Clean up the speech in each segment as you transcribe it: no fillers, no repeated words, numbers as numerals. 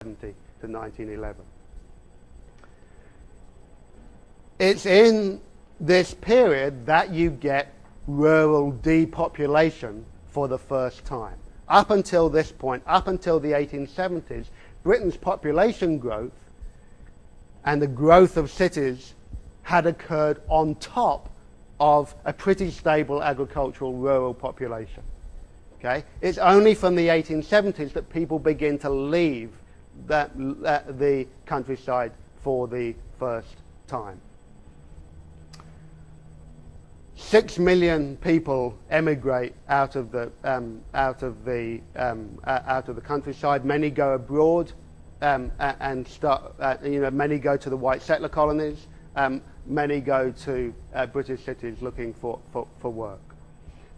to 1911. It's in this period that you get rural depopulation for the first time. Up until this point, up until the 1870s, Britain's population growth and the growth of cities had occurred on top of a pretty stable agricultural rural population. Okay? It's only from the 1870s that people begin to leave the countryside for the first time. 6 million people emigrate out of the countryside. Many go abroad and start. Many go to the white settler colonies. Many go to British cities looking for work.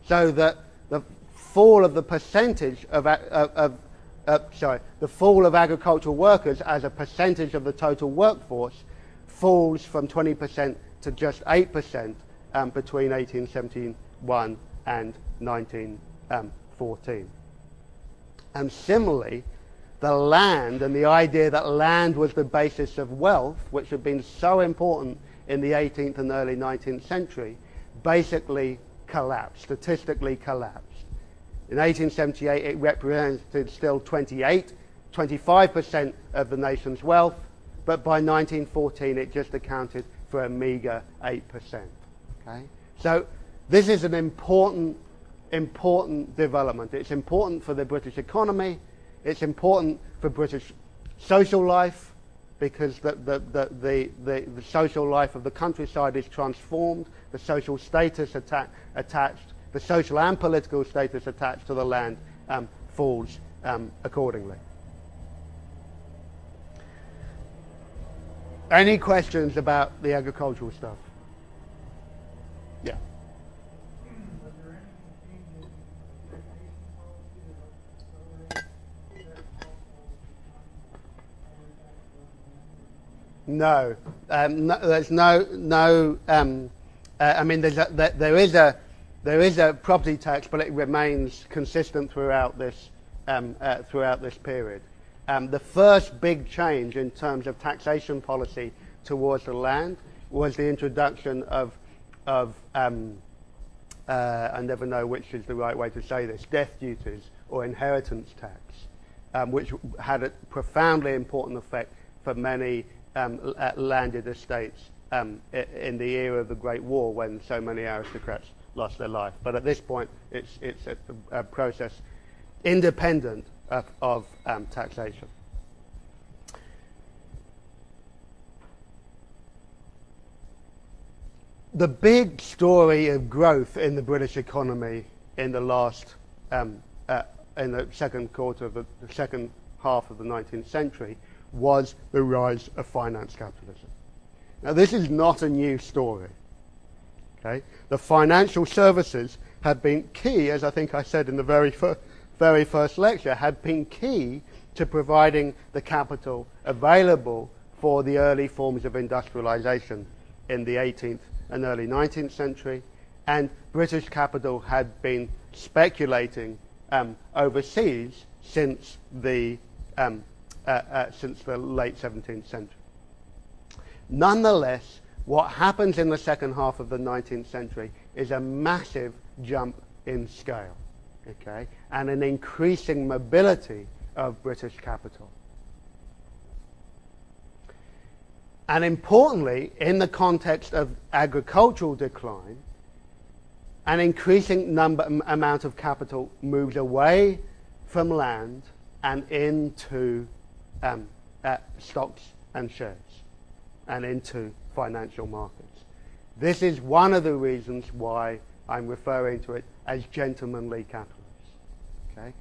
So that the fall of the percentage the fall of agricultural workers as a percentage of the total workforce falls from 20% to just 8%. Between 1871 and 1914. And similarly, the land and the idea that land was the basis of wealth, which had been so important in the 18th and early 19th century, basically collapsed, statistically collapsed. In 1878, it represented still 25% of the nation's wealth, but by 1914, it just accounted for a meager 8%. Okay? So this is an important development. It's important for the British economy. It's important for British social life because the social life of the countryside is transformed. The social status attached, the social and political status attached to the land falls accordingly. Any questions about the agricultural stuff? Yeah. No, there's no. I mean, there is a property tax, but it remains consistent throughout this period. The first big change in terms of taxation policy towards the land was the introduction of I never know which is the right way to say this, death duties or inheritance tax, which had a profoundly important effect for many landed estates in the era of the Great War when so many aristocrats lost their life. But at this point, it's a process independent of taxation. The big story of growth in the British economy in the last, in the second half of the 19th century was the rise of finance capitalism. Now, this is not a new story. Okay? The financial services have been key, as I think I said in the very first lecture, had been key to providing the capital available for the early forms of industrialization in the 18th and early 19th century, and British capital had been speculating overseas since the late 17th century. Nonetheless, what happens in the second half of the 19th century is a massive jump in scale, okay, and an increasing mobility of British capital. And importantly, in the context of agricultural decline, an increasing amount of capital moves away from land and into stocks and shares and into financial markets. This is one of the reasons why I'm referring to it as gentlemanly capitalism. Okay?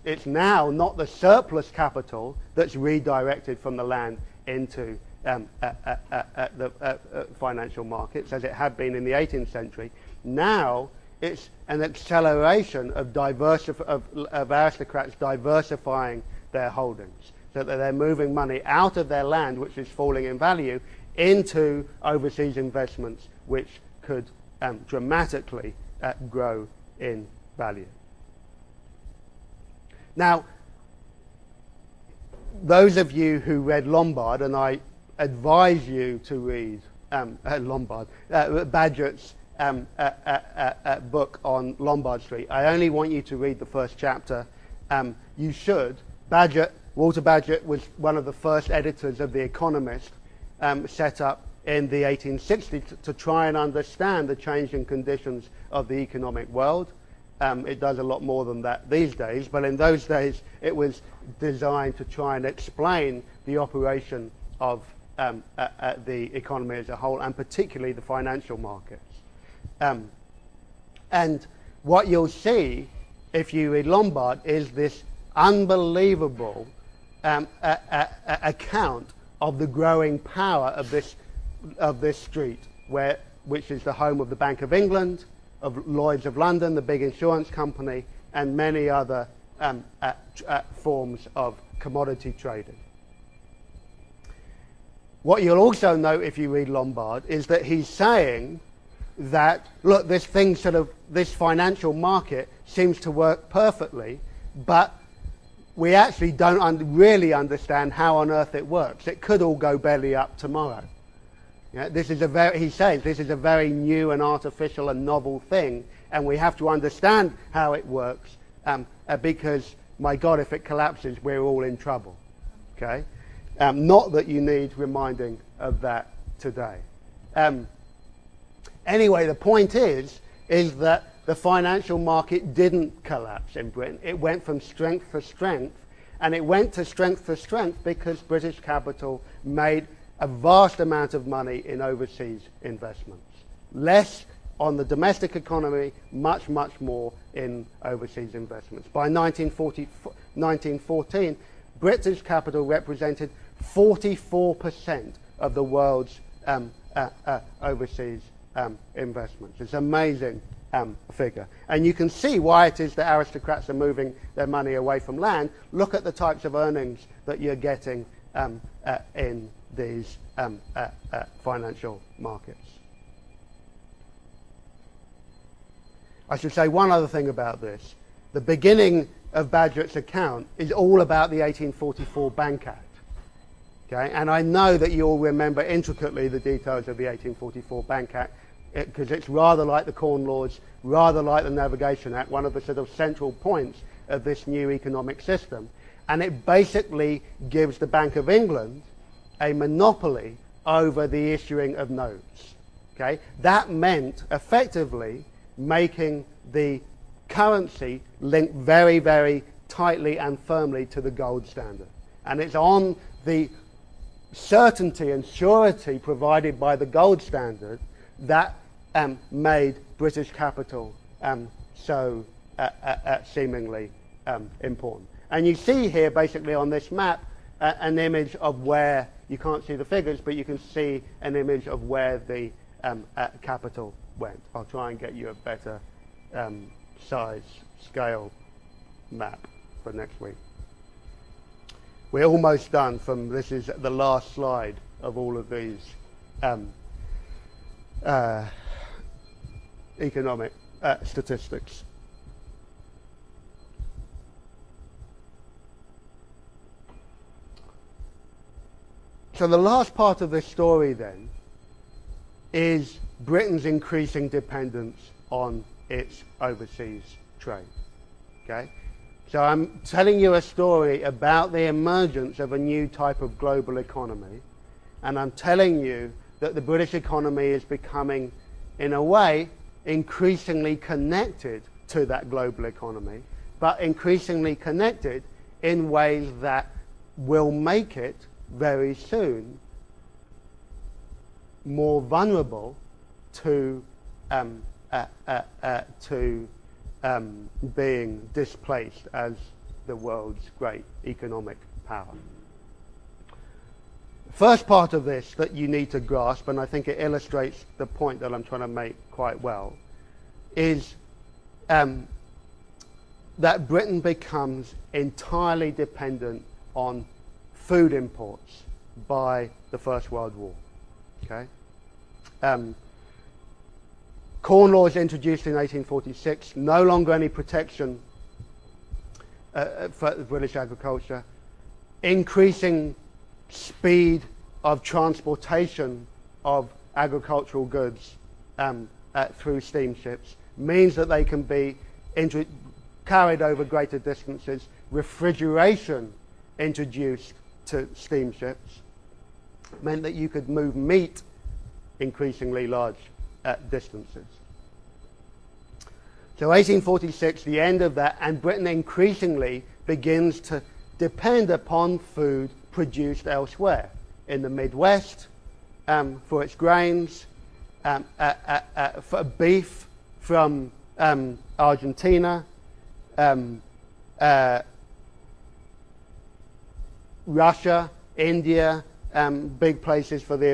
It's now not the surplus capital that's redirected from the land into the financial markets, as it had been in the 18th century. Now it's an acceleration of aristocrats diversifying their holdings, so that they're moving money out of their land, which is falling in value, into overseas investments, which could dramatically grow in value. Now, those of you who read Lombard, and I advise you to read Bagehot's book on Lombard Street. I only want you to read the first chapter. You should. Walter Bagehot was one of the first editors of The Economist, set up in the 1860s to try and understand the changing conditions of the economic world. It does a lot more than that these days, but in those days it was designed to try and explain the operation of the economy as a whole, and particularly the financial markets. And what you'll see if you read Lombard is this unbelievable account of the growing power of this street, which is the home of the Bank of England, of Lloyd's of London, the big insurance company, and many other forms of commodity trading. What you'll also note if you read Lombard is that he's saying that, look, this financial market seems to work perfectly, but we actually don't really understand how on earth it works. It could all go belly up tomorrow. Yeah, he says this is a very new and artificial and novel thing, and we have to understand how it works, because, my God, if it collapses, we're all in trouble. Okay? Not that you need reminding of that today. Anyway, the point is that the financial market didn't collapse in Britain. It went from strength to strength, and it went to strength because British capital made a vast amount of money in overseas investments. Less on the domestic economy, much more in overseas investments. By 1914, British capital represented 44% of the world's overseas investments. It's an amazing figure. And you can see why it is that aristocrats are moving their money away from land. Look at the types of earnings that you're getting in these financial markets. I should say one other thing about this. The beginning of Bagehot's account is all about the 1844 Bank Act. Okay? And I know that you all remember intricately the details of the 1844 Bank Act, because it's rather like the Corn Laws, rather like the Navigation Act, one of the sort of central points of this new economic system. And it basically gives the Bank of England a monopoly over the issuing of notes. Okay? That meant effectively making the currency linked very, very tightly and firmly to the gold standard. And it's on the certainty and surety provided by the gold standard that made British capital so seemingly important. And you see here basically on this map an image of where, you can't see the figures, but you can see an image of where the capital went. I'll try and get you a better size scale map for next week. We're almost done this is the last slide of all of these economic statistics. So the last part of this story then is Britain's increasing dependence on its overseas trade. Okay? So I'm telling you a story about the emergence of a new type of global economy, and I'm telling you that the British economy is becoming, in a way, increasingly connected to that global economy, but increasingly connected in ways that will make it very soon more vulnerable to being displaced as the world's great economic power. The first part of this that you need to grasp, and I think it illustrates the point that I'm trying to make quite well, is that Britain becomes entirely dependent on food imports by the First World War. Okay? Corn Laws introduced in 1846, no longer any protection for British agriculture. increasing speed of transportation of agricultural goods through steamships means that they can be carried over greater distances. Refrigeration introduced to steamships meant that you could move meat increasingly large distances. So 1846, the end of that, and Britain increasingly begins to depend upon food produced elsewhere. In the Midwest, for its grains, for beef from Argentina, Russia, India, big places for the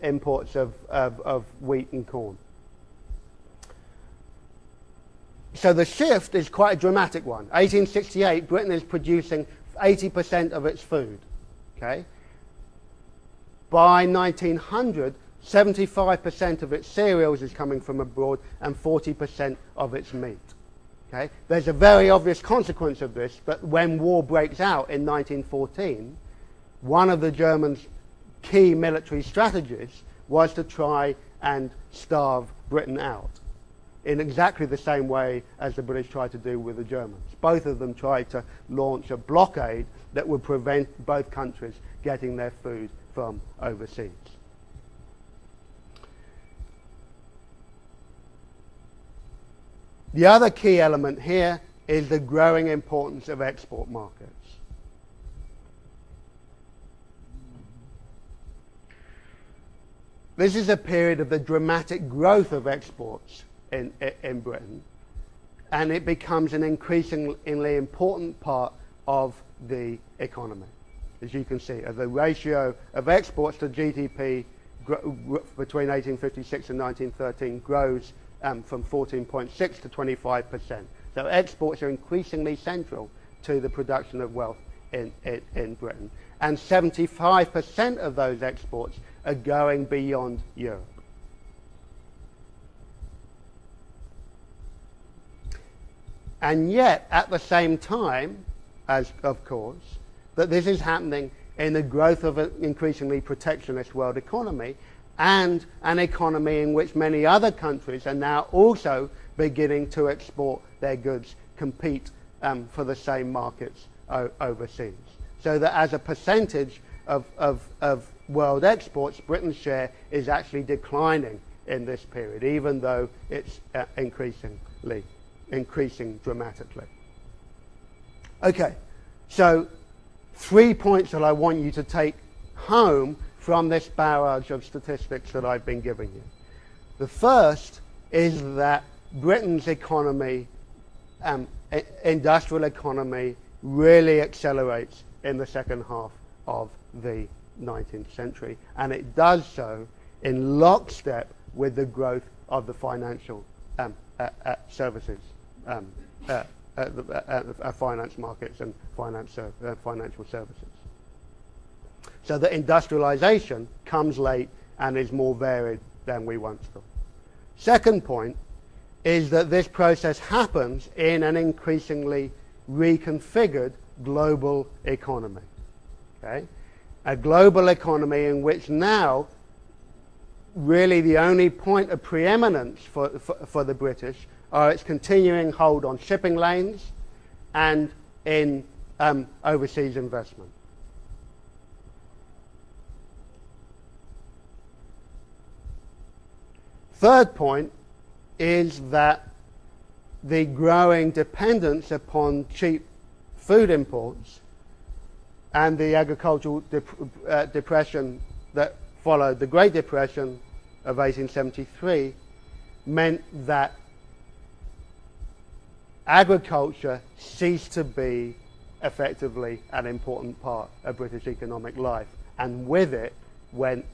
imports of wheat and corn. So the shift is quite a dramatic one. 1868, Britain is producing 80% of its food. Okay. By 1900, 75% of its cereals is coming from abroad and 40% of its meat. Okay. There's a very obvious consequence of this, but when war breaks out in 1914, one of the Germans' key military strategies was to try and starve Britain out in exactly the same way as the British tried to do with the Germans. Both of them tried to launch a blockade that would prevent both countries getting their food from overseas. The other key element here is the growing importance of export markets. This is a period of the dramatic growth of exports in Britain, and it becomes an increasingly important part of the economy. As you can see, the ratio of exports to GDP between 1856 and 1913 grows from 14.6 to 25%. So exports are increasingly central to the production of wealth in Britain. And 75% of those exports are going beyond Europe. And yet, at the same time, as of course, that this is happening in the growth of an increasingly protectionist world economy, and an economy in which many other countries are now also beginning to export their goods, compete for the same markets overseas. So that as a percentage of world exports, Britain's share is actually declining in this period, even though it's increasing dramatically. Okay, so 3 points that I want you to take home from this barrage of statistics that I've been giving you. The first is that Britain's economy, industrial economy, really accelerates in the second half of the 19th century, and it does so in lockstep with the growth of the financial services, finance markets and financial services. So that industrialization comes late and is more varied than we once thought. Second point is that this process happens in an increasingly reconfigured global economy. Okay? A global economy in which now really the only point of preeminence for the British are its continuing hold on shipping lanes and in overseas investment. Third point is that the growing dependence upon cheap food imports and the agricultural depression that followed the Great Depression of 1873 meant that agriculture ceased to be effectively an important part of British economic life, and with it went